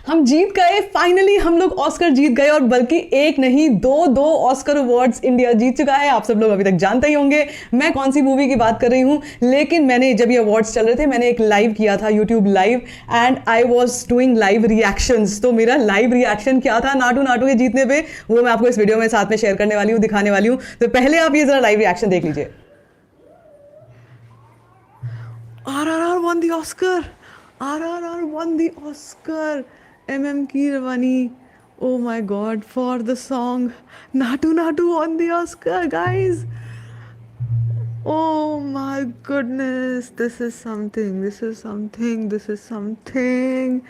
हम जीत गए फाइनली, हम लोग ऑस्कर जीत गए, और बल्कि एक नहीं दो दो ऑस्कर अवार्ड्स इंडिया जीत चुका है। आप सब लोग अभी तक जानते ही होंगे मैं कौन सी मूवी की बात कर रही हूँ। लेकिन मैंने जब ये अवार्ड्स चल रहे थे मैंने एक लाइव किया था, YouTube live, and I was doing live reactions. तो मेरा लाइव रिएक्शन क्या था नाटू नाटू के जीतने पे, वो मैं आपको इस वीडियो में साथ में शेयर करने वाली हूँ, दिखाने वाली हूँ। तो पहले आप ये जरा लाइव रिएक्शन देख लीजिए। RRR won the Oscar. RRR won the Oscar. MM Keeravani. Oh my God, for the song Natu Natu won the Oscar, guys. Oh my goodness, this is something. This is something. This is something.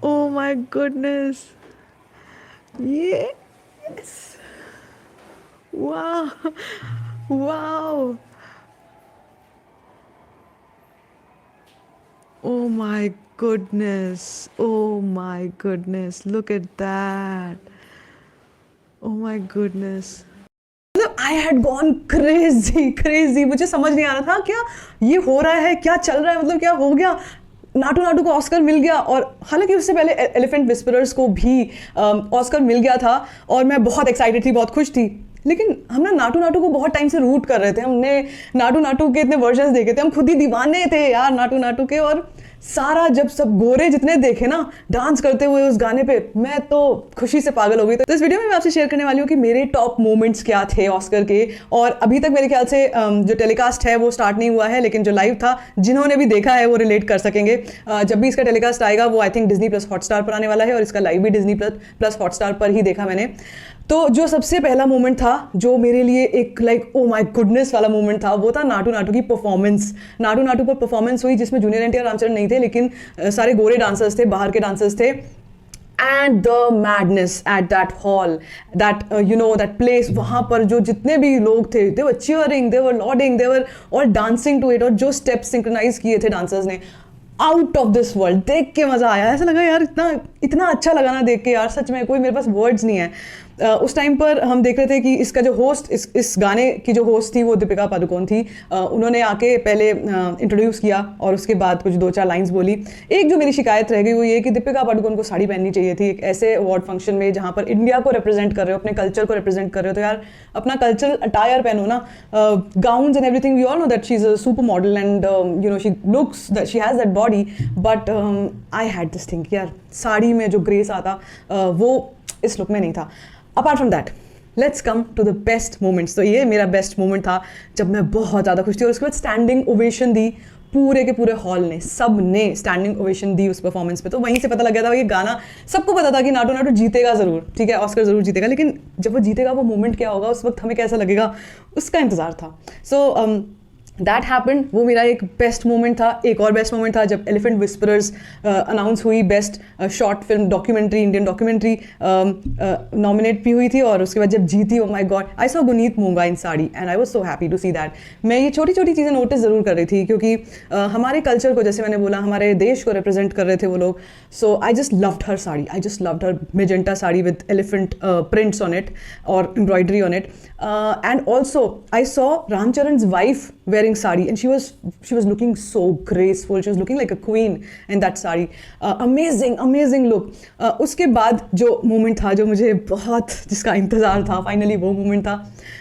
Oh my goodness. Yes. Wow. Wow. Oh my goodness. Oh my goodness. Look at that. Oh my goodness. मतलब I had gone crazy. मुझे समझ नहीं आ रहा था क्या ये हो रहा है, क्या चल रहा है, मतलब क्या हो गया। नाटू नाटू को ऑस्कर मिल गया, और हालांकि उससे पहले एलिफेंट विस्परर्स को भी ऑस्कर मिल गया था, और मैं बहुत एक्साइटेड थी, बहुत खुश थी। लेकिन हम ना नाटू नाटू को बहुत टाइम से रूट कर रहे थे। हमने नाटू नाटू के इतने वर्जन्स देखे थे, हम खुद ही दीवाने थे यार नाटू नाटू के। और सारा जब सब गोरे जितने देखे ना डांस करते हुए उस गाने पे, मैं तो खुशी से पागल हो गई। तो इस वीडियो में मैं आपसे शेयर करने वाली हूँ कि मेरे टॉप मोमेंट्स क्या थे ऑस्कर के। और अभी तक मेरे ख्याल से जो टेलीकास्ट है वो स्टार्ट नहीं हुआ है, लेकिन जो लाइव था जिन्होंने भी देखा है वो रिलेट कर सकेंगे। जब भी इसका टेलीकास्ट आएगा वो I think Disney plus Hotstar पर आने वाला है, और इसका लाइव भी डिज्नी प्लस हॉटस्टार पर ही देखा मैंने। तो जो सबसे पहला मोमेंट था जो मेरे लिए एक लाइक ओ माय गुडनेस वाला मोमेंट था, वो था नाटू नाटू की परफॉर्मेंस। नाटू नाटू पर परफॉर्मेंस हुई जिसमें जूनियर एनटीआर रामचरण नहीं थे, लेकिन सारे गोरे डांसर्स थे, बाहर के डांसर्स थे। And the madness at that hall, that that place, वहाँ पर जो जितने भी लोग थे, they were cheering, they were lauding, they were all dancing to it. और जो स्टेप्स सिंक्रोनाइज किए थे डांसर्स ने, आउट ऑफ दिस वर्ल्ड, देख के मज़ा आया। ऐसा लगा यार, इतना अच्छा लगा ना देख के यार, सच में कोई मेरे पास वर्ड्स नहीं है। उस टाइम पर हम देख रहे थे कि इसका जो होस्ट, इस गाने की जो होस्ट थी वो दीपिका पादुकोण थी। उन्होंने आके पहले इंट्रोड्यूस किया और उसके बाद कुछ 2-4 लाइंस बोली। एक जो मेरी शिकायत रह गई वो ये कि दीपिका पादुकोण को साड़ी पहननी चाहिए थी एक ऐसे अवार्ड फंक्शन में जहाँ पर इंडिया को रिप्रेजेंट कर रहे हो, अपने कल्चर को रिप्रेजेंट कर रहे हो, तो यार अपना कल्चरल अटायर पहनो ना। Gowns and everything, we all know that she is a super model and she looks that she has that body, but I had this thing यार, साड़ी में जो ग्रेस आता वो इस लुक में नहीं था। Apart from that, let's come to the best moments. तो ये मेरा बेस्ट मोमेंट था जब मैं बहुत ज़्यादा खुश थी, और उसके बाद स्टैंडिंग ओवेशन दी पूरे के पूरे हॉल ने, सब ने स्टैंडिंग ओवेशन दी उस परफॉर्मेंस पे। तो वहीं से पता लग गया था ये गाना, सबको पता था कि नाटू नाटू जीतेगा ज़रूर, ठीक है, ऑस्कर ज़रूर जीतेगा, लेकिन जब वो जीतेगा वो मोमेंट क्या होगा, उस वक्त हमें कैसा लगेगा, उसका इंतज़ार था। सो दैट हैपेंड, वो मेरा एक बेस्ट मोमेंट था। एक और बेस्ट मोमेंट था जब एलिफेंट विस्परर्स अनाउंस हुई, best short film documentary, Indian documentary nominate भी हुई थी, और उसके बाद जब जीती, oh my God, I saw Guneet Monga in sari and I was so happy to see that. मैं ये छोटी छोटी चीज़ें नोटिस ज़रूर कर रही थी, क्योंकि हमारे कल्चर को, जैसे मैंने बोला, हमारे देश को रिप्रेजेंट कर रहे थे वो लोग। So I just loved her sari, I just loved her magenta sari with elephant prints on it और embroidery on it. And also I saw Ramcharan's wife wearing sari, and she was looking so graceful, she was looking like a queen in that sari. Amazing look. उसके बाद जो moment था जो मुझे बहुत, जिसका इंतज़ार था, फाइनली वो मोमेंट था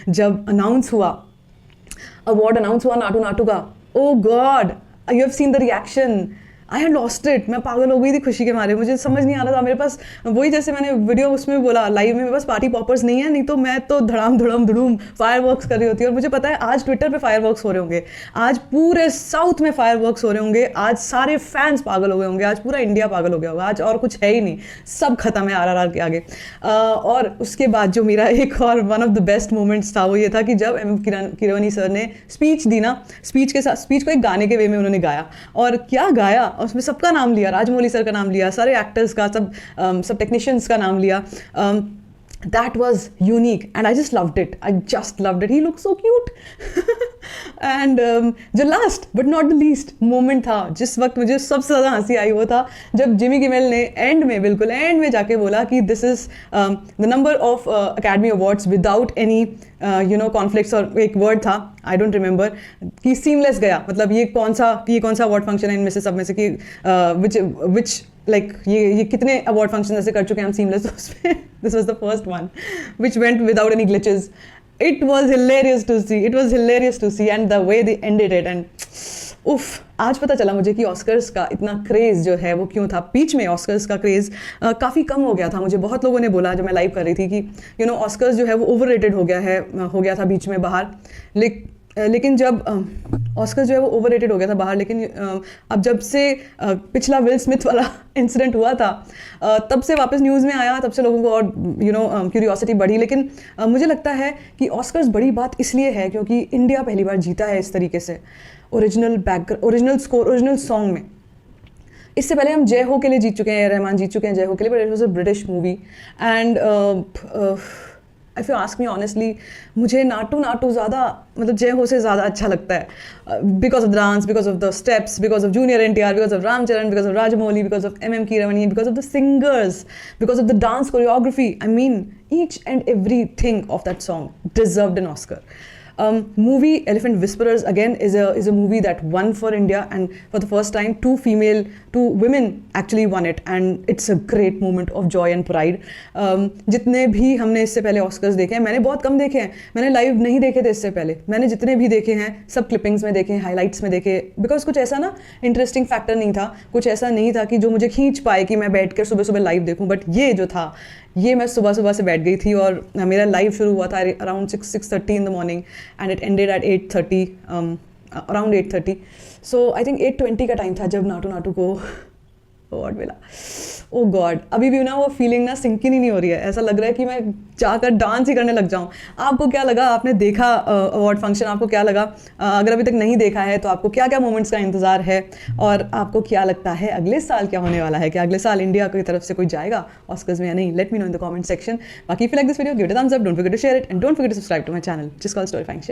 जब अनाउंस हुआ, अवार्ड अनाउंस हुआ नाटू नाटू का। Oh God, you have seen the reaction, I had lost it. मैं पागल हो गई थी खुशी के मारे, मुझे समझ नहीं आ रहा था। मेरे पास वही, जैसे मैंने वीडियो उसमें बोला लाइव में, मेरे पास पार्टी पॉपर्स नहीं है, नहीं तो मैं तो धड़ाम धड़म धड़ूम फायरवर्क्स कर रही होती है। और मुझे पता है आज ट्विटर पे फायरवर्क्स हो रहे होंगे, आज पूरे साउथ में फायरवर्क्स हो रहे होंगे, आज सारे फैंस पागल हो गए होंगे, आज पूरा इंडिया पागल हो गया होगा, आज और कुछ है ही नहीं, सब खत्म है RRR के आगे। और उसके बाद जो मेरा एक और one of the best moments था वो ये था कि जब MM कीरवानी सर ने स्पीच दी ना, स्पीच के साथ, स्पीच को एक गाने के वे में उन्होंने गाया, और क्या गाया, और उसमें सबका नाम लिया, राजमौली सर का नाम लिया, सारे एक्टर्स का, सब टेक्नीशियंस का नाम लिया। that was unique and I just loved it. I just loved it. He looked so cute. And जो last but not the least moment था जिस वक्त मुझे सबसे ज़्यादा हंसी आई वो था जब जिमी किमेल ने एंड में, बिल्कुल एंड में जाके बोला कि this is the number of academy awards without any conflicts, और एक वर्ड था आई डोंट रिमेंबर कि सीमलेस गया, मतलब ये कौन सा अवार्ड फंक्शन है इनमें से सब में से कि विच लाइक ये कितने अवार्ड फंक्शन ऐसे कर चुके हैं हम सीमलेस, उसमें this was the first one which went without any glitches. It was hilarious to see and the way they ended it and उफ. आज पता चला मुझे कि ऑस्कर्स का इतना क्रेज़ जो है वो क्यों था. बीच में ऑस्कर्स का क्रेज़ काफ़ी कम हो गया था. मुझे बहुत लोगों ने बोला जब मैं लाइव कर रही थी कि ऑस्कर्स जो है वो ओवररेटेड हो गया था बीच में बाहर. लेकिन जब ऑस्कर्स जो है वो ओवररेटेड हो गया था बाहर, लेकिन अब जब से पिछला विल स्मिथ वाला इंसिडेंट हुआ था तब से वापस न्यूज़ में आया, तब से लोगों को और क्यूरियोसिटी बढ़ी. लेकिन मुझे लगता है कि ऑस्कर्स बड़ी बात इसलिए है क्योंकि इंडिया पहली बार जीता है इस तरीके से ओरिजिनल स्कोर, ओरिजिनल सॉन्ग में. इससे पहले हम जय हो के लिए जीत चुके हैं, रहमान जीत चुके हैं जय हो के लिए, but it was a British movie. And if you ask me honestly, मुझे नाटू ज़्यादा, मतलब जय हो से ज़्यादा अच्छा लगता है, because of the dance, because of the steps, because of junior NTR, because of Ramcharan, because of Rajamouli, because of MM Keeravani, because of the singers, because of the dance choreography. I mean each and everything of that song deserved an Oscar. Movie Elephant Whisperers again is a movie that won for India, and for the first time two women actually won it, and it's a great moment of joy and pride. जितने भी हमने इससे पहले Oscars देखे हैं, मैंने बहुत कम देखे हैं, मैंने लाइव नहीं देखे थे इससे पहले. मैंने जितने भी देखे हैं सब क्लिपिंग्स में देखे, हाइलाइट्स में देखे, बिकॉज कुछ ऐसा ना इंटरेस्टिंग फैक्टर नहीं था, कुछ ऐसा नहीं था कि जो मुझे खींच पाए कि मैं बैठ कर सुबह सुबह लाइव देखूँ. बट ये जो था, ये मैं सुबह सुबह से बैठ गई थी और मेरा लाइव शुरू हुआ था around 6:30 in the morning and it ended at 8:30, around 8:30. So I think 8:20 का टाइम था जब नाटू को अवार्ड मिला. ओ गॉड, अभी भी ना वो फीलिंग ना सिंक ही नहीं हो रही है. ऐसा लग रहा है कि मैं जाकर डांस ही करने लग जाऊँ. आपको क्या लगा? आपने देखा अवार्ड फंक्शन, आपको क्या लगा? अगर अभी तक नहीं देखा है तो आपको क्या क्या मोमेंट्स का इंतज़ार है, और आपको क्या लगता है अगले साल क्या होने वाला है? क्या अगले साल इंडिया की तरफ से कोई जाएगा ऑस्कर्स में या नहीं? Let me know in the comment section. बाकी if you like this video, give it a thumbs up, don't forget to share it and don't forget to subscribe to my channel, जिस called स्टोरीफाइंग.